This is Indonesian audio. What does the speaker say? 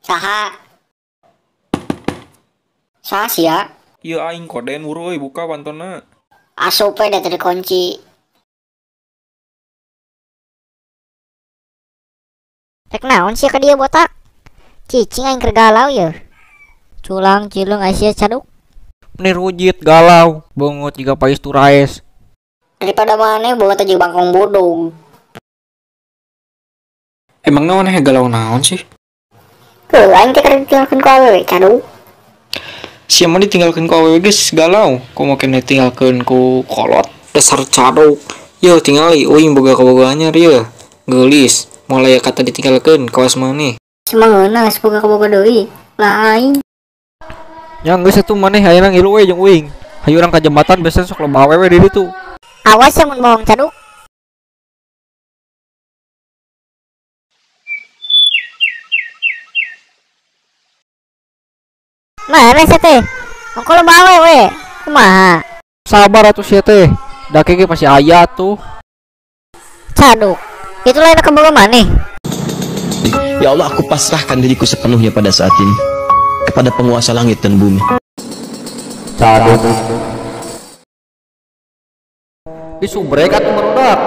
Saha? Saha sia? Iya aing koden buru euy buka pantonna. Asup we da teu dikunci. Rek naon sih ka dia botak? Cicing aing keur galau ye. Culang cileung Asia caduk. Menir wujit galau, bongot jika pais turaes. Daripada maneh bawa teh jeung bangkong bodong. Emang naon galau naon sih? Heuh, aing teh keur ditinggalkeun ku awewe caduk. Siapa ditinggalkan ku awewe geus galau, komo kena ditinggalkeun ku kolot dasar caduk. Yo tingali uing boga kaboga anyar ieu. Geulis, mulai kata ditinggalkeun kawas maneh. Semangeuna geus boga kaboga deui. Lah aing Yang geus atuh maneh ayeuna ngilu we jeung uing. Hayu urang ka jembatan biasa sok loba awewe di ditu. Awas ya mun bohong caduk. Mana sih teh? Engko lo bawe we. Kumaha? Sabar atuh sia teh. Da kege masih aya tuh. Caduk. Itu lain keboga maneh. Ya Allah, aku pasrahkan diriku sepenuhnya pada saat ini kepada penguasa langit dan bumi. Disubrek atuh merudak.